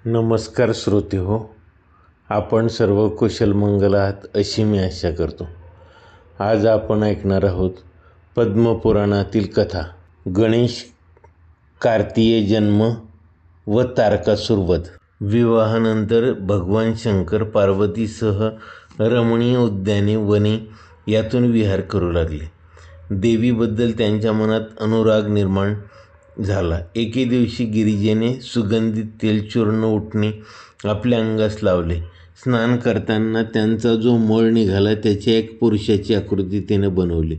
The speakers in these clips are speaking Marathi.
नमस्कार श्रोते हो, आपण सर्व कुशल मंगल आहात अशी मी आशा करतो. आज आपण ऐकणार आहोत पद्मपुराणातील कथा गणेश कार्तिकेय जन्म व तारकासूर वध. विवाहानंतर भगवान शंकर पार्वतीसह रमणीय उद्याने वने यातून विहार करू लागले. देवीबद्दल त्यांच्या मनात अनुराग निर्माण झाला. एके दिवशी गिरिजेने सुगंधित तेलचूर्ण उटणे आपल्या अंगास लावले. स्नान करताना त्यांचा जो मळ निघाला त्याच्या एक पुरुषाची आकृती त्याने बनवली.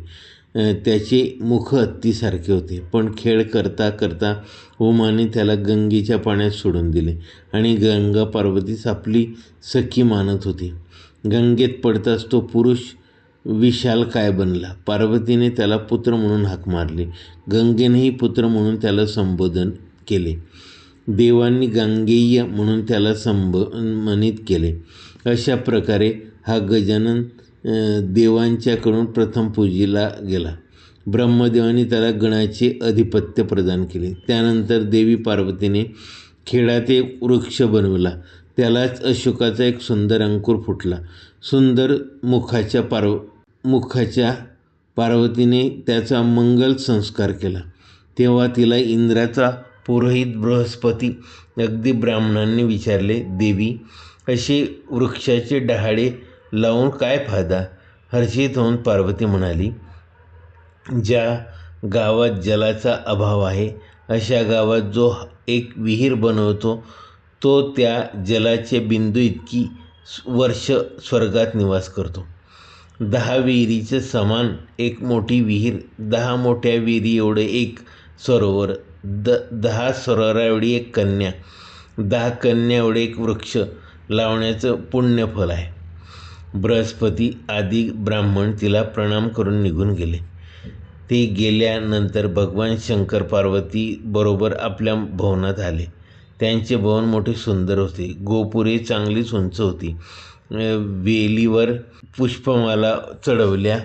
त्याचे मुख हत्तीसारखे होते. पण खेळ करता करता उमाने त्याला गंगेच्या पाण्यात सोडून दिले आणि गंगा पार्वतीस आपली सखी मानत होती. गंगेत पडताच तो पुरुष विशालकाय बनला. पार्वतीने त्याला पुत्र म्हणून हाक मारली. गंगेनेही पुत्र म्हणून त्याला संबोधन केले. देवांनी गांगेय म्हणून त्याला संबोधित केले. अशा प्रकारे हा गजानन देवांच्याकडून प्रथम पूजिला गेला. ब्रह्मदेवाने त्याला गणाचे अधिपत्य प्रदान केले. त्यानंतर देवी पार्वतीने खेळात एक वृक्ष बनवला. त्यालाच अशोकाचा एक सुंदर अंकुर फुटला. सुंदर मुखाच्या पार्वतीने त्याचा मंगल संस्कार केला. तेव्हा तिला इंद्राचा पुरोहित बृहस्पती अगदी ब्राह्मणांनी विचारले, देवी, असे वृक्षाचे डहाळे लावून काय फायदा? हर्षित होऊन पार्वती म्हणाली, ज्या गावात जलाचा अभाव आहे अशा गावात जो एक विहीर बनवतो तो त्या जलाचे बिंदू इतकी वर्ष स्वर्गात निवास करतो. 10 विहिरीचे समान एक मोठी विहीर, 10 मोठ्या विहिरी एवढे एक सरोवर, 10 सरोवरा एवढी एक कन्या, 10 कन्या एवढे एक वृक्ष लावण्याचं पुण्यफल आहे. बृहस्पती आदी ब्राह्मण तिला प्रणाम करून निघून गेले. ते गेल्यानंतर भगवान शंकर पार्वती बरोबर आपल्या भवनात आले. त्यांचे भवन मोठे सुंदर होते. गोपुरे चांगलीच उंच होती. वेलीवर पुष्पमाला चढवल्या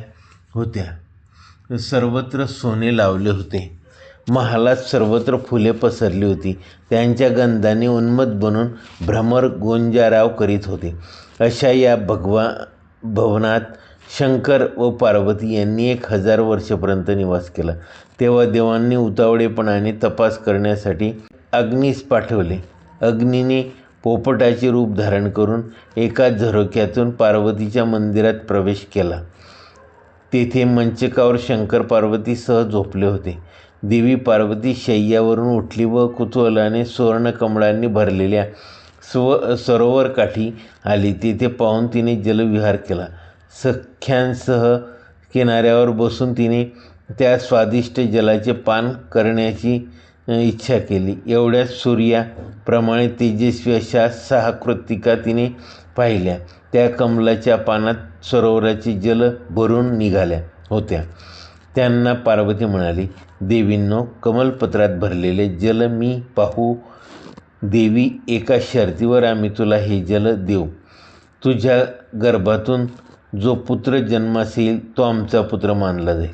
होत्या. सर्वत्र सोने लावले होते. महालात सर्वत्र फुले पसरली होती. त्यांच्या गंधाने उन्मत्त बनून भ्रमर गोंजाराव करीत होते. अशा या भवनात शंकर व पार्वती यांनी 1000 वर्षापर्यंत निवास केला. तेव्हा देवांनी उतावळेपणाने तपास करण्यासाठी अग्नीस पाठवले. अग्नीने पोपटाचे रूप धारण करून एका झरोक्यातून पार्वतीच्या मंदिरात प्रवेश केला. तेथे मंचकावर शंकर पार्वती सहज झोपले होते. देवी पार्वती शय्यावरून उठली व कुतूहलाने सुवर्णकमळांनी भरलेल्या सरोवरकाठी आली. तेथे पाहून तिने जलविहार केला. सख्यांसह किनाऱ्यावर बसून तिने त्या स्वादिष्ट जलाचे पान करण्याची इच्छा केली. एवढ्यात सूर्याप्रमाणे तेजस्वी अशा 6 कृत्तिका तिने पाहिल्या. त्या कमलाच्या पानात सरोवराचे जल भरून निघाल्या होत्या. त्यांना पार्वती म्हणाली, देवींनो, कमलपत्रात भरलेले जल मी पाहू. देवी, एका शर्तीवर आम्ही तुला हे जल देऊ. तुझ्या गर्भातून जो पुत्र जन्मास येईल तो आमचा पुत्र मानला जाईल.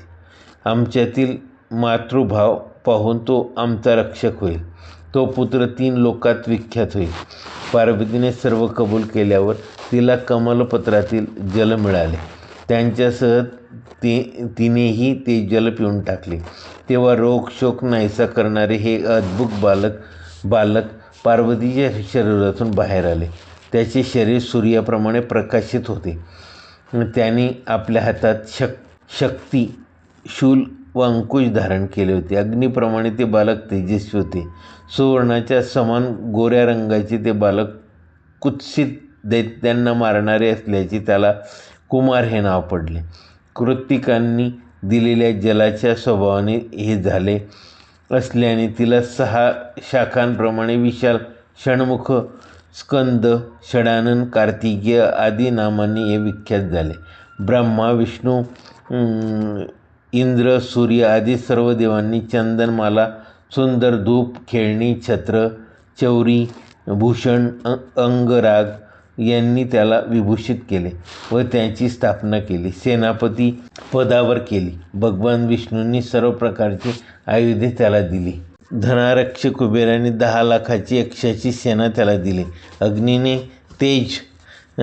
आमच्यातील मातृभाव पाहून तो आमचा रक्षक होईल. तो पुत्र 3 लोकात विख्यात होईल. पार्वतीने सर्व कबूल केल्यावर तिला कमलपत्रातील जल मिळाले. त्यांच्यासह तिनेही ते जल पिऊन टाकले. तेव्हा रोग शोक नाहीसा करणारे हे अद्भुत बालक पार्वतीच्या शरीरातून बाहेर आले. त्याचे शरीर सूर्याप्रमाणे प्रकाशित होते. त्याने आपल्या हातात शक्ती, शूल व अंकुश धारण केले होते. अग्नीप्रमाणे ते बालक तेजस्वी होते. सुवर्णाच्या समान गोऱ्या रंगाचे ते बालक कुत्सित दैत्यांना मारणारे असल्याचे त्याला कुमार हे नाव पडले. कृत्तिकांनी दिलेल्या जलाच्या स्वभावाने हे झाले असल्याने तिला 6 शाखांप्रमाणे विशाल, षण्मुख, स्कंद, षडानन, कार्तिकेय आदी नामांनी हे विख्यात झाले. ब्रह्मा, विष्णू, इंद्र, सूर्य आदी सर्व देवांनी चंदनमाला, सुंदर धूप, खेळणी, छत्र, चौरी, भूषण, अंगराग यांनी त्याला विभूषित केले व त्याची स्थापना केली. सेनापती पदावर केली. भगवान विष्णूंनी सर्व प्रकारची आयुधे त्याला दिली. धनारक्ष कुबेराने 10 लाखाची यक्षाची सेना त्याला दिली. अग्नीने तेज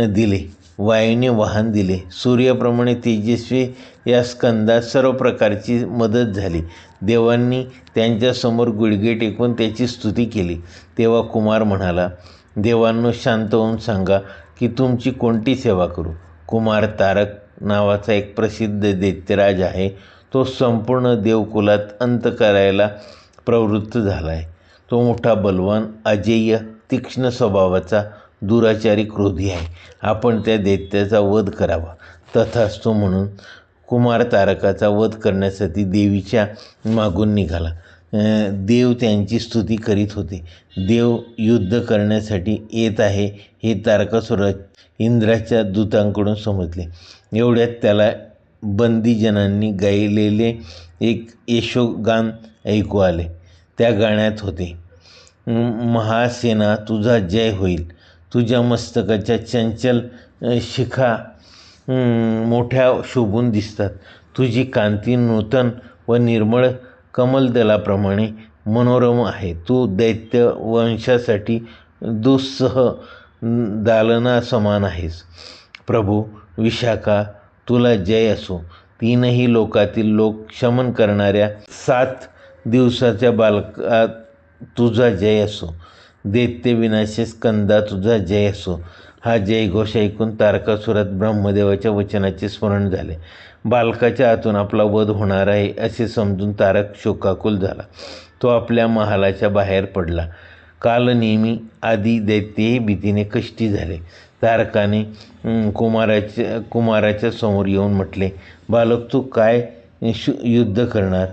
दिले, वायूने वाहन दिले, सूर्याप्रमाणे तेजस्वी या स्कंदात सर्व प्रकारची मदत झाली. देवांनी त्यांच्यासमोर गुडघे टेकून त्याची स्तुती केली. तेव्हा कुमार म्हणाला, देवांनो, शांत होऊन सांगा की तुमची कोणती सेवा करू. कुमार तारक नावाचा एक प्रसिद्ध दैत्यराज आहे. तो संपूर्ण देवकुलात अंत करायला प्रवृत्त झाला आहे. तो मोठा बलवान, अजेय, तीक्ष्ण स्वभावाचा, दुराचारी, क्रोधी आहे. आपण त्या दैत्याचा वध करावा. तथास्तु म्हणून कुमार तारकाचा वध करण्यासाठी देवीच्या मागून निघाला. देव त्यांची स्तुती करीत होते. देव युद्ध करण्यासाठी येत आहे हे तारकासुर इंद्राच्या दूतांकडून समजले. एवढ्यात त्याला बंदीजनांनी गायलेले एक यशोगान ऐकू आले. त्या गाण्यात होते, महासेना तुझा जय होईल, तुझ्या मस्तकाच्या चंचल शिखा मोठ्या शोभून दिसतात, तुझी कांती नूतन व निर्मळ कमलदलाप्रमाणे मनोरम आहे, तू दैत्य वंशासाठी दुस्सह दालना समान आहेस. प्रभू विशाखा तुला जय असो. 3ही लोकातील लोक शमन करणाऱ्या 7 दिवसाच्या बालका तुझा जय असो. दैत्य विनाशी स्कंदा तुझा जय असो. हा जयघोष ऐकून तारकासुरात ब्रह्मदेवाच्या वचनाचे स्मरण झाले. बालकाच्या हातून आपला वध होणार आहे असे समजून तारक शोकाकुल झाला. तो आपल्या महालाच्या बाहेर पडला. कालनेमी आदी दैत्यही भीतीने कष्टी झाले. तारकाने कुमाराच्या समोर येऊन म्हटले, बालक, तू काय युद्ध करणार?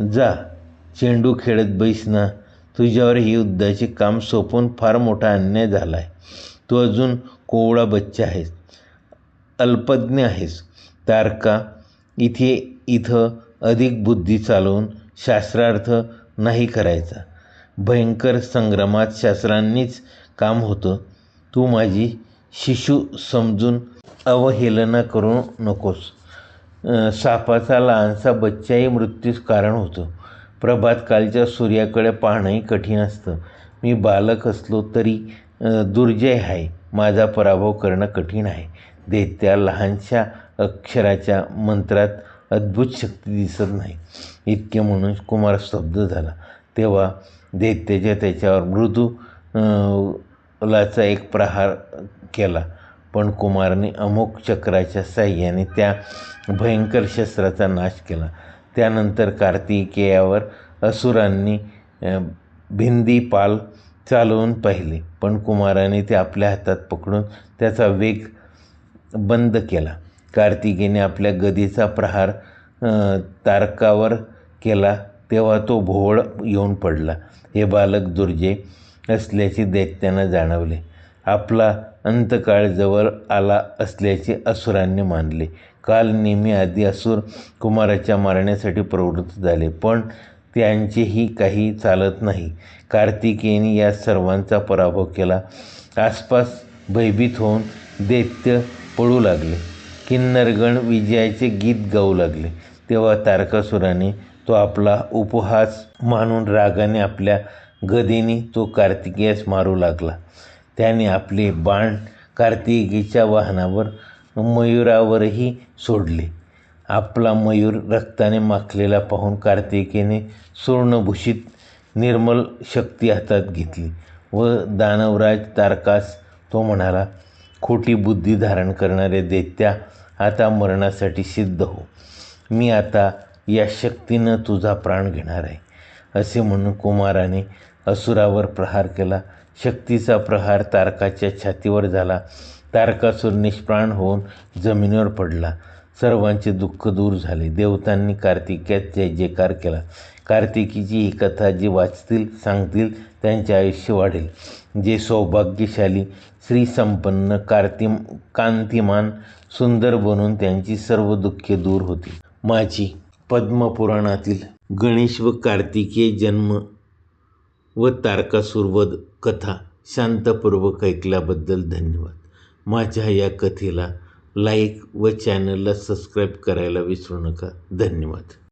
जा, चेंडू खेळत बैस ना. तुझ्यावर ही युद्धाचे काम सोपवून फार मोठा अन्याय झाला आहे. तू अजून कोवळा बच्चा आहेस, अल्पज्ञ आहेस. तारका, इथं अधिक बुद्धी चालवून शास्त्रार्थ नाही करायचा. भयंकर संग्रामात शास्त्रांनीच काम होतं. तू माझी शिशु समजून अवहेलना करू नकोस. सापाचा लहानसा बच्चाही मृत्यूस कारण होतो. प्रभातकालच्या सूर्याकडे पाहणंही कठीण असतं. मी बालक असलो तरी दुर्जय आहे. माझा पराभव करणं कठीण आहे. दैत्या लहानशा अक्षराच्या मंत्रात अद्भुत शक्ती दिसत नाही. इतके म्हणून कुमार स्तब्ध झाला. तेव्हा दैत्याच्या त्याच्यावर मृदू लाचा एक प्रहार केला. पण कुमाराने अमोघ चक्राच्या साह्याने त्या भयंकर शस्त्राचा नाश केला. त्यानंतर कार्तिकेयावर असुरांनी भिंदी पाल चालवून पाहिले, पण कुमाराने ते आपल्या हातात पकडून त्याचा वेग बंद केला. कार्तिकेने आपल्या गदेचा प्रहार तारकावर केला तेव्हा तो भोवळ येऊन पडला. हे बालक दुर्जय असल्याचे दैत्यांना जाणवले. आपला अंतकाळ जवळ आला असल्याचे असुरांनी मानले. काल नेहमी आधी असुर कुमाराच्या मारण्यासाठी प्रवृत्त झाले, पण त्यांचेही काही चालत नाही. कार्तिकेयने या सर्वांचा पराभव केला. आसपास भयभीत होऊन दैत्य पळू लागले. किन्नरगण विजयाचे गीत गाऊ लागले. तेव्हा तारकासुराने तो आपला उपहास मानून रागाने आपल्या गदेने तो कार्तिकेयास मारू लागला. त्याने आपले बाण कार्तिकेयाच्या वाहनावर मयुरावरही सोडले. आपला मयूर रक्ताने माखलेला पाहून कार्तिकेयने सुवर्णभूषित निर्मल शक्ती हातात घेतली व दानवराज तारकास तो म्हणाला, खोटी बुद्धी धारण करणारे दैत्या, आता मरणासाठी सिद्ध हो. मी आता या शक्तीनं तुझा प्राण घेणार आहे. असे म्हणून कुमाराने असुरावर प्रहार केला. शक्तीचा प्रहार तारकाच्या छातीवर झाला. तारकासुर निष्प्राण होऊन जमिनीवर पडला. सर्वांचे दुःख दूर झाले. देवतांनी कार्तिकेयात जय जयकार केला. कार्तिकीची ही कथा जे वाचतील, सांगतील त्यांचे आयुष्य वाढेल. जे सौभाग्यशाली, श्रीसंपन्न, कांतिमान, सुंदर बनून त्यांची सर्व दुःखे दूर होतील. माझी पद्मपुराणातील गणेश व कार्तिकेय जन्म व तारकासुर वध कथा शांतपूर्वक ऐकल्याबद्दल धन्यवाद. माझ्या या कथेला लाईक व चॅनलला सबस्क्राईब करायला विसरू नका. धन्यवाद.